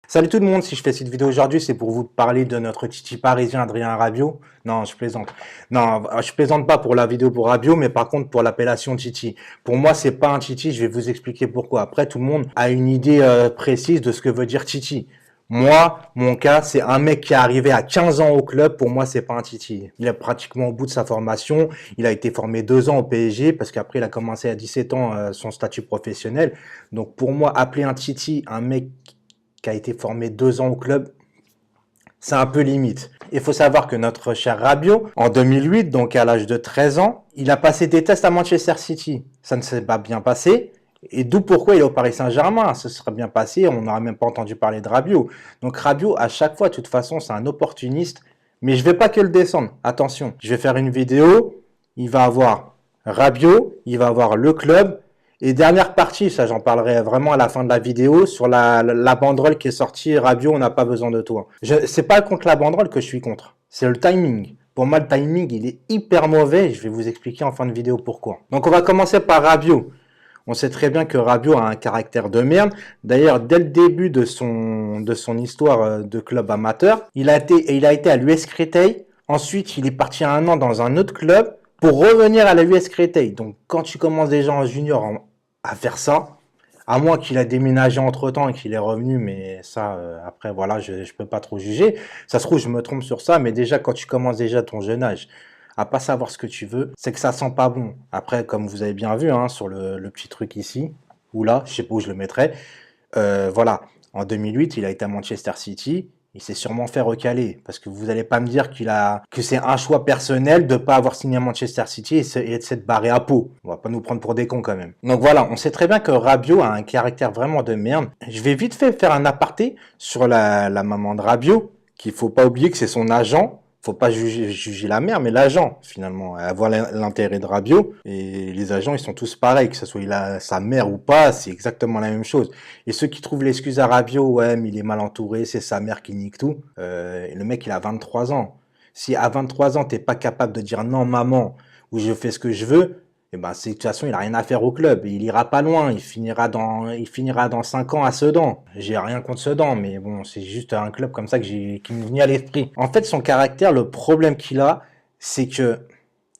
Salut tout le monde, si je fais cette vidéo aujourd'hui, c'est pour vous parler de notre titi parisien Adrien Rabiot. Non, je plaisante. Non, je plaisante pas pour la vidéo pour Rabiot, mais par contre pour l'appellation titi. Pour moi, c'est pas un titi, je vais vous expliquer pourquoi. Après, tout le monde a une idée précise de ce que veut dire titi. Moi, mon cas, c'est un mec qui est arrivé à 15 ans au club. Pour moi, c'est pas un titi. Il est pratiquement au bout de sa formation. Il a été formé 2 ans au PSG parce qu'après, il a commencé à 17 ans son statut professionnel. Donc, pour moi, appeler un titi un mec qui a été formé 2 ans au club, c'est un peu limite. Il faut savoir que notre cher Rabiot, en 2008, donc à l'âge de 13 ans, il a passé des tests à Manchester City. Ça ne s'est pas bien passé. Et d'où pourquoi il est au Paris Saint-Germain. Ça serait bien passé, on n'aurait même pas entendu parler de Rabiot. Donc Rabiot, à chaque fois, de toute façon, c'est un opportuniste. Mais je ne vais pas que le descendre. Attention, je vais faire une vidéo. Il va avoir Rabiot, il va avoir le club. Et dernière partie, ça j'en parlerai vraiment à la fin de la vidéo, sur la banderole qui est sortie, Rabiot, on n'a pas besoin de toi. C'est pas contre la banderole que je suis contre, c'est le timing. Pour moi, le timing, il est hyper mauvais, je vais vous expliquer en fin de vidéo pourquoi. Donc on va commencer par Rabiot. On sait très bien que Rabiot a un caractère de merde. D'ailleurs, dès le début de son histoire de club amateur, il a été à l'US Créteil. Ensuite, il est parti un an dans un autre club pour revenir à la US Créteil. Donc, quand tu commences déjà en junior à faire ça, à moins qu'il a déménagé entre-temps et qu'il est revenu, mais ça, après, voilà, je ne peux pas trop juger. Ça se trouve, je me trompe sur ça, mais déjà, quand tu commences déjà à ton jeune âge, à pas savoir ce que tu veux, c'est que ça sent pas bon. Après, comme vous avez bien vu, hein, sur le petit truc ici, ou là, je sais pas où je le mettrai, voilà, en 2008, il a été à Manchester City. Il s'est sûrement fait recaler parce que vous n'allez pas me dire que c'est un choix personnel de ne pas avoir signé à Manchester City et de s'être barré à Pau. On va pas nous prendre pour des cons quand même. Donc voilà, on sait très bien que Rabiot a un caractère vraiment de merde. Je vais vite fait faire un aparté sur la maman de Rabiot, qu'il faut pas oublier que c'est son agent. Faut pas juger la mère, mais l'agent, finalement. Elle voit l'intérêt de Rabiot. Et les agents, ils sont tous pareils, que ce soit sa mère ou pas, c'est exactement la même chose. Et ceux qui trouvent l'excuse à Rabiot, ouais, mais il est mal entouré, c'est sa mère qui nique tout. Le mec, il a 23 ans. Si à 23 ans, t'es pas capable de dire non, maman, ou je fais ce que je veux, eh ben, de toute façon, il a rien à faire au club. Il ira pas loin. Il finira dans 5 ans à Sedan. J'ai rien contre Sedan, mais bon, c'est juste un club comme ça qui me vient à l'esprit. En fait, son caractère, le problème qu'il a, c'est que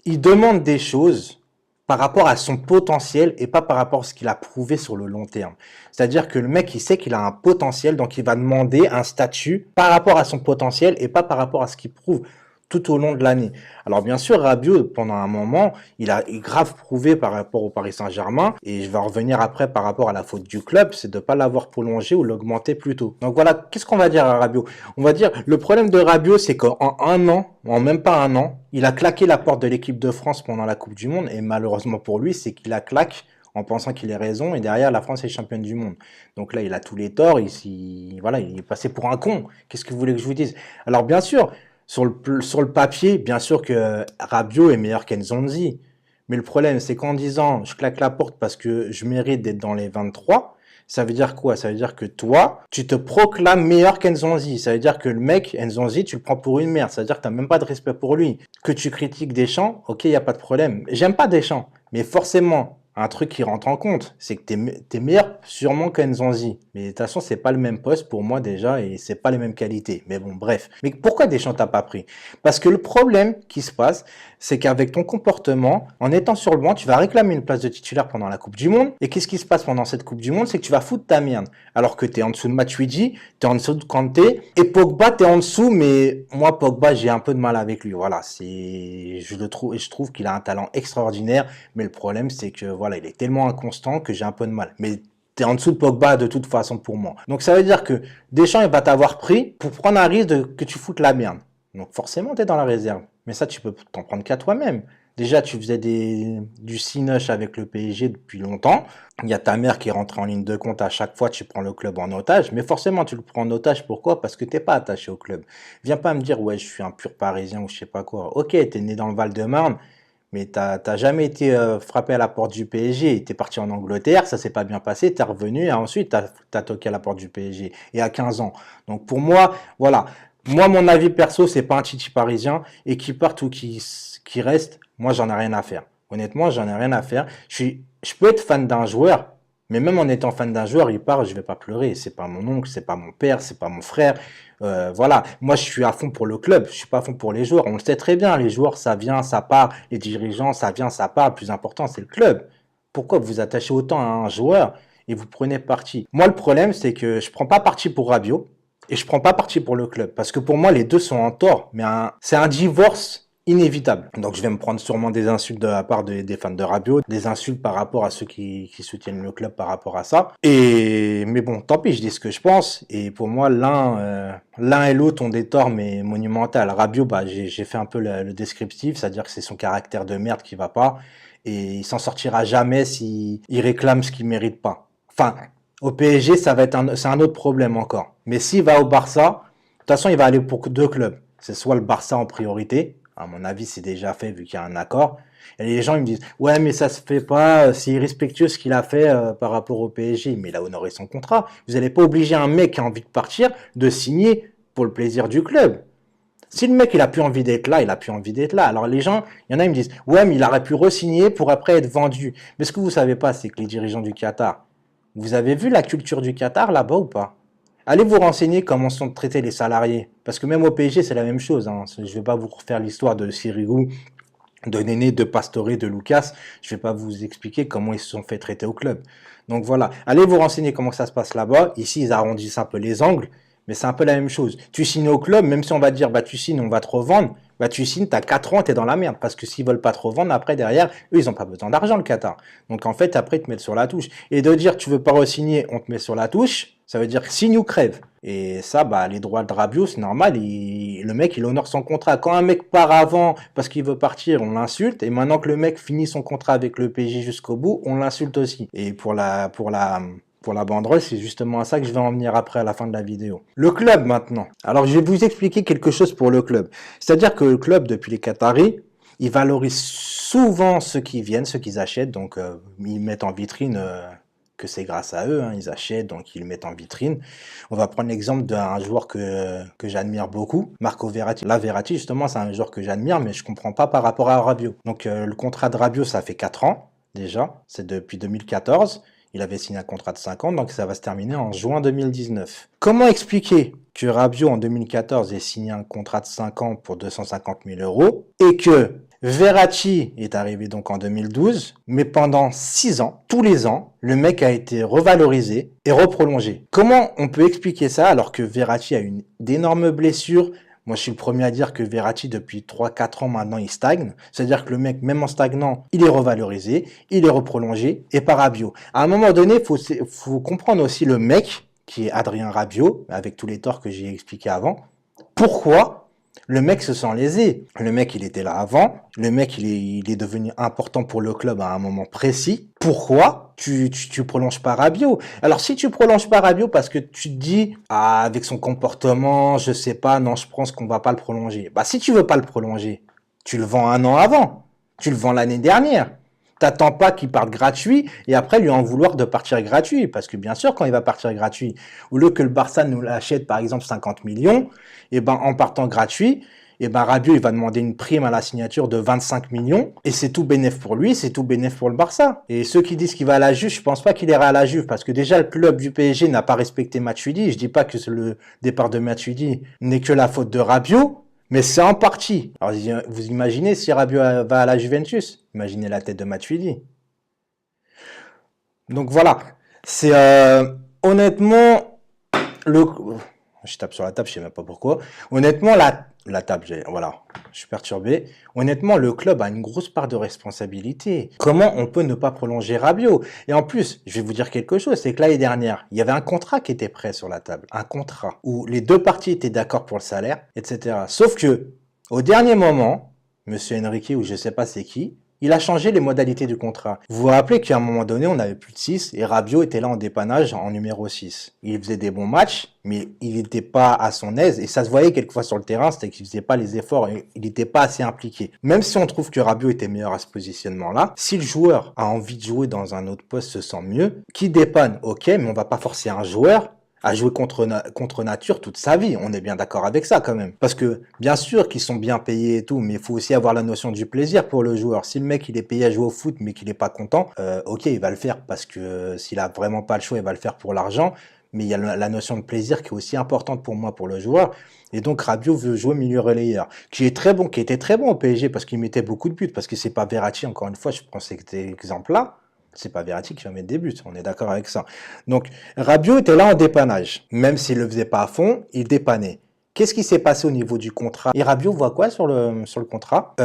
il demande des choses par rapport à son potentiel et pas par rapport à ce qu'il a prouvé sur le long terme. C'est-à-dire que le mec, il sait qu'il a un potentiel, donc il va demander un statut par rapport à son potentiel et pas par rapport à ce qu'il prouve tout au long de l'année. Alors bien sûr, Rabiot, pendant un moment, il a grave prouvé par rapport au Paris Saint-Germain, et je vais en revenir après par rapport à la faute du club, c'est de ne pas l'avoir prolongé ou l'augmenter plus tôt. Donc voilà, qu'est-ce qu'on va dire à Rabiot? On va dire, le problème de Rabiot, c'est qu'en un an, en même pas un an, il a claqué la porte de l'équipe de France pendant la Coupe du Monde, et malheureusement pour lui, c'est qu'il la claque en pensant qu'il ait raison, et derrière, la France est championne du monde. Donc là, il a tous les torts, voilà, il est passé pour un con. Qu'est-ce que vous voulez que je vous dise? Alors bien sûr, sur le papier, bien sûr que Rabiot est meilleur qu'Enzonzi. Mais le problème, c'est qu'en disant je claque la porte parce que je mérite d'être dans les 23, ça veut dire quoi? Ça veut dire que toi, tu te proclames meilleur qu'Enzonzi. Ça veut dire que le mec, Enzonzi, tu le prends pour une merde. Ça veut dire que tu n'as même pas de respect pour lui. Que tu critiques Deschamps, ok, il n'y a pas de problème. J'aime pas Deschamps, mais forcément, un truc qui rentre en compte, c'est que t'es meilleur sûrement qu'Enzonzi. Mais de toute façon, c'est pas le même poste pour moi déjà et c'est pas les mêmes qualités. Mais bon, bref. Mais pourquoi Deschamps t'a pas pris? Parce que le problème qui se passe, c'est qu'avec ton comportement, en étant sur le banc, tu vas réclamer une place de titulaire pendant la Coupe du Monde. Et qu'est-ce qui se passe pendant cette Coupe du Monde? C'est que tu vas foutre ta merde. Alors que t'es en dessous de Matuidi, t'es en dessous de Kanté, et Pogba, t'es en dessous, mais moi, Pogba, j'ai un peu de mal avec lui. Voilà, je trouve qu'il a un talent extraordinaire, mais le problème, c'est que, voilà, il est tellement inconstant que j'ai un peu de mal. Mais t'es en dessous de Pogba de toute façon pour moi. Donc ça veut dire que Deschamps, il va t'avoir pris pour prendre un risque que tu foutes la merde. Donc forcément, t'es dans la réserve. Mais ça, tu peux t'en prendre qu'à toi-même. Déjà, tu faisais du cinoche avec le PSG depuis longtemps. Il y a ta mère qui rentre en ligne de compte à chaque fois, tu prends le club en otage. Mais forcément, tu le prends en otage. Pourquoi? Parce que t'es pas attaché au club. Viens pas me dire, ouais, je suis un pur parisien ou je sais pas quoi. Ok, t'es né dans le Val-de-Marne, mais t'as jamais été frappé à la porte du PSG. T'es parti en Angleterre, ça s'est pas bien passé, t'es revenu et ensuite t'as toqué à la porte du PSG. Et à 15 ans. Donc pour moi, voilà. Moi, mon avis perso, c'est pas un titi parisien. Et qui parte ou qui reste, moi, j'en ai rien à faire. Honnêtement, j'en ai rien à faire. Je peux être fan d'un joueur, Mais même en étant fan d'un joueur, il part, je vais pas pleurer. C'est pas mon oncle, c'est pas mon père, c'est pas mon frère. Voilà. Moi, je suis à fond pour le club. Je suis pas à fond pour les joueurs. On le sait très bien. Les joueurs, ça vient, ça part. Les dirigeants, ça vient, ça part. Le plus important, c'est le club. Pourquoi vous vous attachez autant à un joueur et vous prenez parti? Moi, le problème, c'est que je prends pas parti pour Rabiot et je prends pas parti pour le club. Parce que pour moi, les deux sont en tort. Mais c'est un divorce inévitable. Donc je vais me prendre sûrement des insultes de la part des fans de Rabiot, des insultes par rapport à ceux qui soutiennent le club par rapport à ça. Mais bon, tant pis, je dis ce que je pense. Et pour moi, l'un et l'autre ont des torts, mais monumentales. Rabiot, bah, j'ai fait un peu le descriptif, c'est-à-dire que c'est son caractère de merde qui va pas. Et il s'en sortira jamais s'il réclame ce qu'il mérite pas. Enfin, au PSG, c'est un autre problème encore. Mais s'il va au Barça, de toute façon, il va aller pour deux clubs. C'est soit le Barça en priorité, à mon avis, c'est déjà fait vu qu'il y a un accord. Et les gens ils me disent ouais mais ça se fait pas, c'est irrespectueux ce qu'il a fait par rapport au PSG. Mais il a honoré son contrat. Vous n'allez pas obliger un mec qui a envie de partir de signer pour le plaisir du club. Si le mec il a plus envie d'être là, il a plus envie d'être là. Alors les gens, il y en a ils me disent ouais mais il aurait pu re-signer pour après être vendu. Mais ce que vous savez pas, c'est que les dirigeants du Qatar, vous avez vu la culture du Qatar là-bas ou pas? Allez vous renseigner comment sont traités les salariés. Parce que même au PSG, c'est la même chose. Hein. Je ne vais pas vous refaire l'histoire de Sirigu, de Néné, de Pastore, de Lucas. Je ne vais pas vous expliquer comment ils se sont fait traiter au club. Donc voilà, allez vous renseigner comment ça se passe là-bas. Ici, ils arrondissent un peu les angles, mais c'est un peu la même chose. Tu signes au club, même si on va te dire, bah tu signes, on va te revendre. Bah tu signes, t'as 4 ans, t'es dans la merde. Parce que s'ils veulent pas te revendre, après derrière, eux, ils ont pas besoin d'argent, le Qatar. Donc en fait, après, ils te mettent sur la touche. Et de dire, tu veux pas re-signer, on te met sur la touche. Ça veut dire signe ou crève. Et ça, bah, les droits de Rabiot, c'est normal. Le mec, il honore son contrat. Quand un mec part avant parce qu'il veut partir, on l'insulte. Et maintenant que le mec finit son contrat avec le PSG jusqu'au bout, on l'insulte aussi. Et pour la banderole, c'est justement à ça que je vais en venir après à la fin de la vidéo. Le club maintenant. Alors, je vais vous expliquer quelque chose pour le club. C'est-à-dire que le club, depuis les Qataris, il valorise souvent ceux qui viennent, ceux qui achètent. Donc, ils mettent en vitrine... que c'est grâce à eux, hein, ils achètent, donc ils le mettent en vitrine. On va prendre l'exemple d'un joueur que j'admire beaucoup, Marco Verratti. Là, Verratti, justement, c'est un joueur que j'admire, mais je comprends pas par rapport à Rabiot. Donc, le contrat de Rabiot, ça fait 4 ans, déjà. C'est depuis 2014. Il avait signé un contrat de 5 ans, donc ça va se terminer en juin 2019. Comment expliquer que Rabiot, en 2014, ait signé un contrat de 5 ans pour 250 000 € et que Verratti est arrivé donc en 2012, mais pendant 6 ans, tous les ans, le mec a été revalorisé et reprolongé. Comment on peut expliquer ça alors que Verratti a une d'énormes blessures? Moi, je suis le premier à dire que Verratti, depuis 3-4 ans maintenant, il stagne. C'est-à-dire que le mec, même en stagnant, il est revalorisé, il est reprolongé, et par Rabiot. À un moment donné, faut comprendre aussi le mec, qui est Adrien Rabiot, avec tous les torts que j'ai expliqués avant. Pourquoi le mec se sent lésé? Le mec, il était là avant. Le mec, il est devenu important pour le club à un moment précis. Pourquoi tu prolonges pas Rabiot? Alors, si tu prolonges pas Rabiot parce que tu te dis, ah, avec son comportement, je sais pas, non, je pense qu'on va pas le prolonger. Bah, si tu veux pas le prolonger, tu le vends un an avant. Tu le vends l'année dernière. T'attends pas qu'il parte gratuit et après lui en vouloir de partir gratuit. Parce que bien sûr, quand il va partir gratuit, au lieu que le Barça nous l'achète par exemple 50 millions, et ben en partant gratuit, et ben Rabiot il va demander une prime à la signature de 25 millions et c'est tout bénef pour lui, c'est tout bénef pour le Barça. Et ceux qui disent qu'il va à la Juve, je pense pas qu'il ira à la Juve parce que déjà le club du PSG n'a pas respecté Matuidi. Je dis pas que le départ de Matuidi n'est que la faute de Rabiot. Mais c'est en partie. Alors, vous imaginez si Rabiot va à la Juventus? Imaginez la tête de Matuidi. Donc voilà. C'est honnêtement je tape sur la table, je sais même pas pourquoi. Honnêtement, la table, voilà, je suis perturbé. Honnêtement, le club a une grosse part de responsabilité. Comment on peut ne pas prolonger Rabiot? Et en plus, je vais vous dire quelque chose, c'est que l'année dernière, il y avait un contrat qui était prêt sur la table. Un contrat où les deux parties étaient d'accord pour le salaire, etc. Sauf que, au dernier moment, Monsieur Enrique, ou je sais pas c'est qui, il a changé les modalités du contrat. Vous vous rappelez qu'à un moment donné, on n'avait plus de 6 et Rabiot était là en dépannage en numéro 6. Il faisait des bons matchs, mais il n'était pas à son aise et ça se voyait quelquefois sur le terrain, c'était qu'il faisait pas les efforts et il n'était pas assez impliqué. Même si on trouve que Rabiot était meilleur à ce positionnement-là, si le joueur a envie de jouer dans un autre poste, se sent mieux, qui dépanne, ok, mais on va pas forcer un joueur à jouer contre nature toute sa vie. On est bien d'accord avec ça quand même. Parce que bien sûr qu'ils sont bien payés et tout, mais il faut aussi avoir la notion du plaisir pour le joueur. Si le mec il est payé à jouer au foot mais qu'il est pas content, ok, il va le faire parce que s'il a vraiment pas le choix, il va le faire pour l'argent. Mais il y a la notion de plaisir qui est aussi importante pour moi, pour le joueur. Et donc Rabiot veut jouer milieu relayeur, qui est très bon, qui était très bon au PSG parce qu'il mettait beaucoup de buts, parce que c'est pas Verratti, encore une fois, je prends cet exemple-là. C'est pas Verratti qui va mettre des buts, on est d'accord avec ça. Donc Rabiot était là en dépannage. Même s'il le faisait pas à fond, il dépannait. Qu'est-ce qui s'est passé au niveau du contrat? Et Rabiot voit quoi sur le contrat?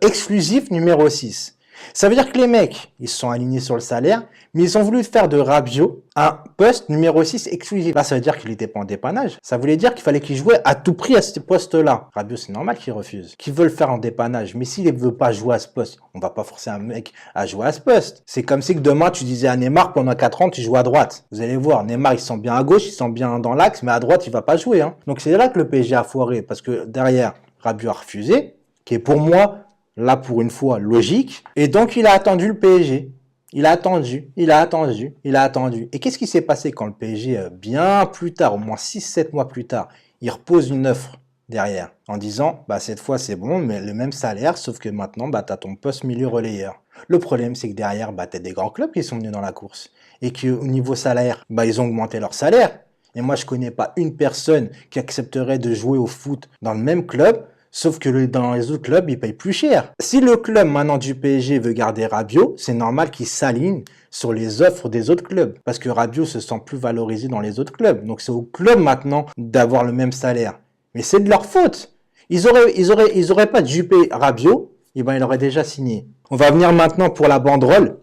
Exclusif numéro 6. Ça veut dire que les mecs, ils se sont alignés sur le salaire, mais ils ont voulu faire de Rabiot un poste numéro 6 exclusif. Là, ça veut dire qu'il n'était pas en dépannage. Ça voulait dire qu'il fallait qu'il jouait à tout prix à ce poste-là. Rabiot, c'est normal qu'il refuse. Qu'il veut le faire en dépannage. Mais s'il ne veut pas jouer à ce poste, on va pas forcer un mec à jouer à ce poste. C'est comme si que demain, tu disais à Neymar, pendant 4 ans, tu joues à droite. Vous allez voir, Neymar, il se sent bien à gauche, il se sent bien dans l'axe, mais à droite, il va pas jouer. Hein. Donc, c'est là que le PSG a foiré. Parce que derrière, Rabiot a refusé, qui est pour moi, là pour une fois, logique. Et donc, il a attendu le PSG. Il a attendu, il a attendu, il a attendu. Et qu'est-ce qui s'est passé quand le PSG, bien plus tard, au moins 6-7 mois plus tard, il repose une offre derrière en disant, bah cette fois c'est bon, mais le même salaire, sauf que maintenant, bah t'as ton poste milieu relayeur. Le problème, c'est que derrière, bah t'as des grands clubs qui sont venus dans la course. Et qu'au niveau salaire, bah ils ont augmenté leur salaire. Et moi, je connais pas une personne qui accepterait de jouer au foot dans le même club. Sauf que dans les autres clubs, ils payent plus cher. Si le club maintenant du PSG veut garder Rabiot, c'est normal qu'il s'aligne sur les offres des autres clubs. Parce que Rabiot se sent plus valorisé dans les autres clubs. Donc c'est au club maintenant d'avoir le même salaire. Mais c'est de leur faute. Ils auraient pas dupé Rabiot, et ben il aurait déjà signé. On va venir maintenant pour la banderole.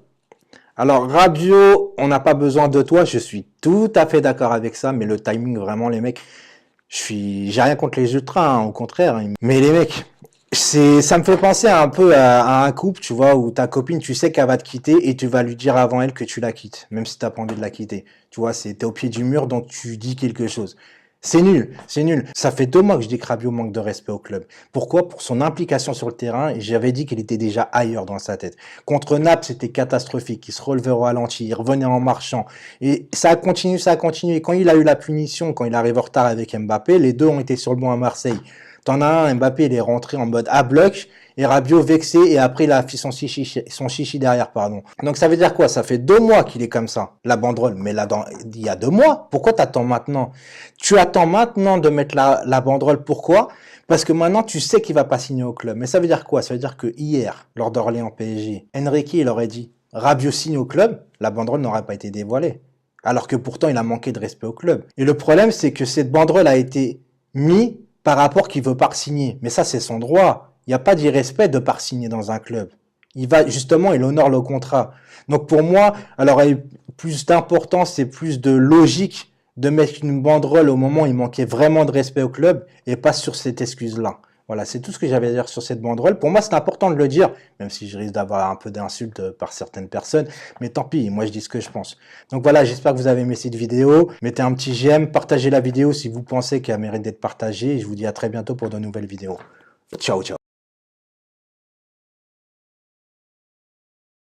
Alors Rabiot, on n'a pas besoin de toi, je suis tout à fait d'accord avec ça, mais le timing vraiment les mecs... J'ai rien contre les ultras, hein, au contraire. Mais les mecs, ça me fait penser un peu à un couple, tu vois, où ta copine, tu sais qu'elle va te quitter et tu vas lui dire avant elle que tu la quittes, même si t'as pas envie de la quitter. Tu vois, t'es au pied du mur, donc tu dis quelque chose. C'est nul, c'est nul. Ça fait 2 mois que je dis que Rabiot manque de respect au club. Pourquoi? Pour son implication sur le terrain, et j'avais dit qu'il était déjà ailleurs dans sa tête. Contre Naples, c'était catastrophique. Il se relevait au ralenti, il revenait en marchant. Et ça a continué, ça a continué. Et quand il a eu la punition, quand il arrive en retard avec Mbappé, les deux ont été sur le banc à Marseille. T'en as un, Mbappé, il est rentré en mode à bloc, et Rabiot vexé, et après il a fait son chichi derrière, pardon. Donc ça veut dire quoi? Ça fait 2 mois qu'il est comme ça, la banderole. Mais là, il y a 2 mois, pourquoi t'attends maintenant? Tu attends maintenant de mettre la banderole, pourquoi? Parce que maintenant, tu sais qu'il va pas signer au club. Mais ça veut dire quoi? Ça veut dire que hier, lors d'Orléans PSG, Enrique, il aurait dit, Rabiot signe au club, la banderole n'aurait pas été dévoilée. Alors que pourtant, il a manqué de respect au club. Et le problème, c'est que cette banderole a été mise par rapport qu'il veut pas signer. Mais ça, c'est son droit. Il n'y a pas d'irrespect de pas signer dans un club. Il honore le contrat. Donc pour moi, alors il y a plus d'importance et plus de logique de mettre une banderole au moment où il manquait vraiment de respect au club et pas sur cette excuse-là. Voilà, c'est tout ce que j'avais à dire sur cette banderole. Pour moi, c'est important de le dire, même si je risque d'avoir un peu d'insultes par certaines personnes. Mais tant pis, moi je dis ce que je pense. Donc voilà, j'espère que vous avez aimé cette vidéo. Mettez un petit j'aime, partagez la vidéo si vous pensez qu'elle mérite d'être partagée. Et je vous dis à très bientôt pour de nouvelles vidéos. Ciao, ciao.